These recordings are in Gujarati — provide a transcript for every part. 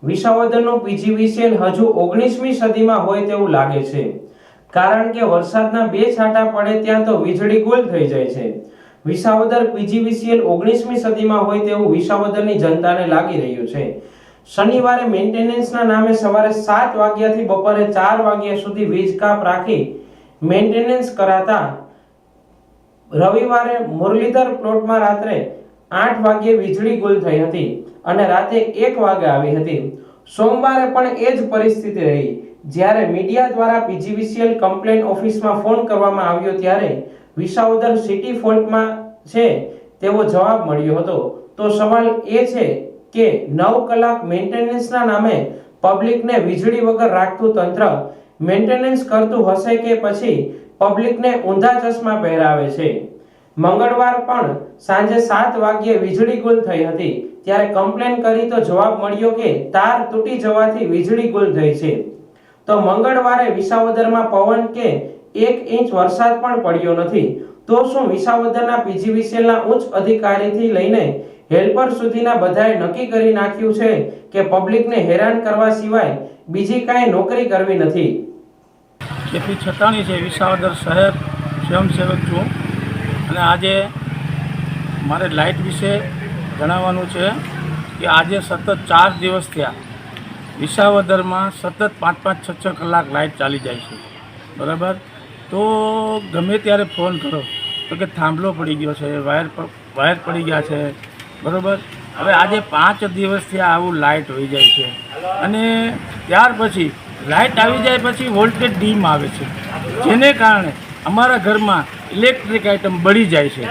વિસાવદરનું પીજીવીસીએલ હજુ 19મી સદીમાં હોય તેવું લાગે છે, કારણ કે વરસાદના 2 છાંટા પડે ત્યાં તો વીજળી ગુલ થઈ જાય છે. વિસાવદર પીજીવીસીએલ 19મી સદીમાં હોય તેવું વિસાવદરની જનતાને લાગી રહ્યું છે. શનિવારે મેન્ટેનન્સના નામે સવારે 7 વાગ્યાથી બપોરે 4 વાગ્યા સુધી વીજ કાપ રાખી મેન્ટેનન્સ કરાતા રવિવારે મુરલીધર પ્લોટમાં રાત્રે 8 વાગ્યે વીજળી ગુલ થઈ હતી અને રાતે 1 વાગે આવી હતી. સોમવારે પણ એ જ પરિસ્થિતિ રહી. જ્યારે મીડિયા દ્વારા પીજીવીસીએલ કમ્પ્લેન ઓફિસમાં ફોન કરવામાં આવ્યો ત્યારે વિસાવદર સિટી ફોલ્ટમાં છે તેવો જવાબ મળ્યો હતો. તો સવાલ એ છે કે 9 કલાક મેન્ટેનન્સના નામે પબ્લિકને વીજળી વગર રાખતું તંત્ર મેન્ટેનન્સ કરતું હશે કે પછી પબ્લિકને ઊંધા ચશ્મા પહેરાવે છે. મંગળવાર પણ સાંજે 7 વાગ્યે વીજળી ગુલ થઈ હતી. ત્યારે કમ્પ્લેન કરી તો જવાબ મળ્યો કે તાર તૂટી જવાથી વીજળી ગુલ થઈ છે. તો મંગળવારે વિસાવદરમાં પવન કે 1 ઇંચ વરસાદ પણ પડ્યો નથી. તો શું વિસાવદરના પીજીવીસીએલના ઉચ્ચ અધિકારીથી લઈને હેલ્પર સુધીના બધાએ નક્કી કરી નાખ્યું છે કે પબ્લિકને હેરાન કરવા સિવાય બીજી કાંઈ નોકરી કરવી નથી? કેપી છટાણી છે, વિસાવદર શહેર સ્વયંસેવક છું અને આજે મારે લાઇટ વિશે જણાવવાનું છે કે આજે સતત 4 દિવસ થયા વિસાવદરમાં સતત 5-5, 6-6 કલાક લાઇટ ચાલી જાય છે. બરાબર, તો ગમે ત્યારે ફોન કરો તો કે થાંભલો પડી ગયો છે, વાયર પડી ગયા છે. બરાબર, હવે આજે 5 દિવસથી આવું લાઇટ હોઈ જાય છે અને ત્યાર પછી લાઇટ આવી જાય પછી વોલ્ટેજ ડીમ આવે છે, જેને કારણે અમારા ઘરમાં ઇલેક્ટ્રિક આઇટમ બળી જાય છે.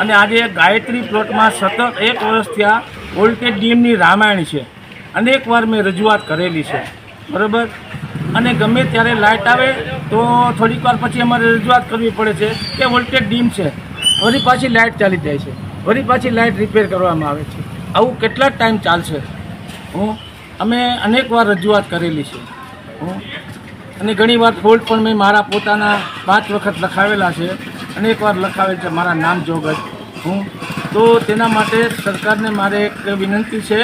અને આજે ગાયત્રી પ્લોટમાં સતત 1 વર્ષથી આ વોલ્ટેજ ડીમની રામાયણ છે. અનેકવાર મેં રજૂઆત કરેલી છે. બરાબર, અને ગમે ત્યારે લાઇટ આવે તો થોડીક વાર પછી અમારે રજૂઆત કરવી પડે છે કે વોલ્ટેજ ડીમ છે, વળી પાછી લાઇટ ચાલી જાય છે, વળી પાછી લાઇટ રિપેર કરવામાં આવે છે. આવું કેટલા ટાઈમ ચાલશે? અમે અનેકવાર રજૂઆત કરેલી છે અને ઘણીવાર ફોલ્ટ પણ મેં મારા પોતાના 5 વખત લખાવેલા છે, અનેકવાર લખાવેલ છે મારા નામ જોગ જ. તો તેના માટે સરકારને મારે એક વિનંતી છે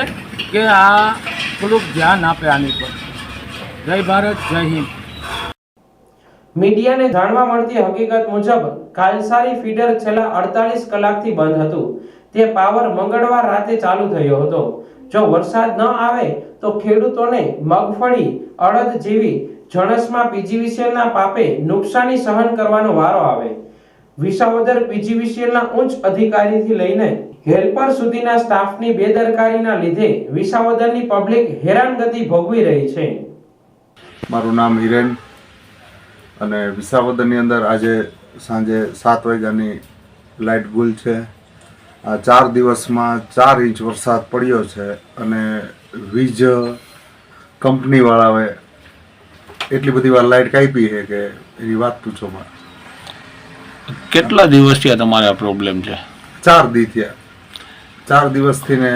કે આ થોડુંક ધ્યાન આપે આની પર. જય ભારત, જય હિન્દ. મીડિયાને જાણવા મળતી હકીકત મુજબ કાલસારી ફીડર છેલ્લા 48 કલાકથી બંધ હતું. તે પાવર મંગળવાર રાતે ચાલુ થયો હતો. જો વરસાદ ન આવે તો ખેડૂતોને મગફળી, અડદ જેવી જણસમાં પીજીવીસીએલના પાપે નુકસાની સહન કરવાનો વારો આવે. વિસાવદર પીજીવીસીએલના ઉચ્ચ અધિકારીથી લઈને હેલ્પર સુધીના સ્ટાફની બેદરકારીના લીધે વિસાવદરની પબ્લિક હેરાનગતિ ભોગવી રહી છે. મારું નામ હિરેન અને વિસાવદરની અંદર આજે સાંજે 7 વાગ્યાની લાઇટ ગુલ છે. આ 4 દિવસમાં 4 ઇંચ વરસાદ પડ્યો છે અને વીજ કંપનીવાળાએ એટલી બધી વાર લાઇટ કાપી છે કે એની વાત પૂછો માં. કેટલા દિવસથી તમારે આ પ્રોબ્લેમ છે? 4 દી થયા. 4 દિવસથી ને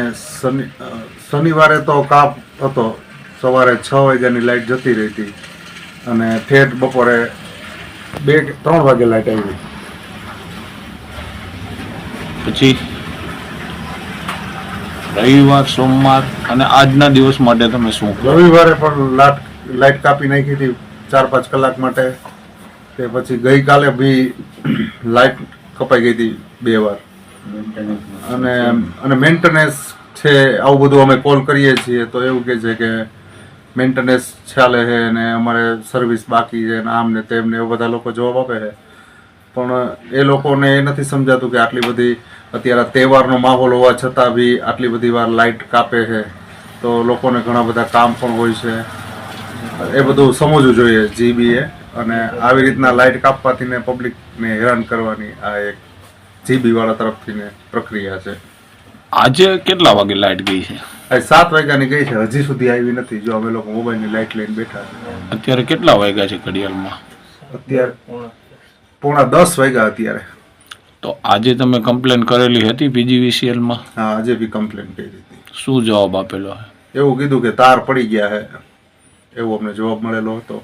શનિવારે તો કાપ હતો, સવારે 6 વાગ્યાની લાઇટ જતી રહી હતી અને ઠેઠ બપોરે 2-3 વાગે લાઇટ આવી. પછી રવિવાર, સોમવાર અને આજના દિવસ માટે તમે શું? રવિવારે પણ લાઇટ કાપી નાખી હતી 4-5 કલાક માટે. તે પછી ગઈકાલે બી લાઇટ કપાઈ ગઈ હતી 2 વાર. અને મેન્ટેનન્સ છે, આવું બધું અમે કોલ કરીએ છીએ તો એવું કહે છે કે મેન્ટેનન્સ ચાલે છે અને અમારે સર્વિસ બાકી છે ને આમ ને તેમ ને એવા બધા લોકો જવાબ આપે છે. પણ એ લોકોને એ નથી સમજાતું કે આટલી બધી અત્યારે તહેવારનો માહોલ હોવા છતાં બી આટલી બધી વાર લાઇટ કાપે છે તો લોકોને ઘણા બધા કામ પણ હોય છે. એ બધું સમજવું જોઈએ જીબીએ. અને આવી રીતના લાઇટ કાપવાથી ને પબ્લિકને હેરાન કરવાની આ એક જીબીવાળા તરફથી પ્રક્રિયા છે. આજે કેટલા વાગે લાઇટ ગઈ છે? 7 વાગ્યાની ગઈ છે, હજી સુધી આવી નથી. જો અમે લોકો મોબાઈલની લાઇટ લઈને બેઠા છે. અત્યારે કેટલા વાગ્યા છે ઘડિયાળમાં? અત્યારે 9:45 વાગ્યા અત્યારે. તો આજે તમે કમ્પ્લેન કરેલી હતી પીજીવીસીએલમાં? હા, આજે બી કમ્પ્લેન કરી હતી. શું જવાબ આપેલો? એવું કીધું કે તાર પડી ગયા છે, એવો અમને જવાબ મળેલો હતો.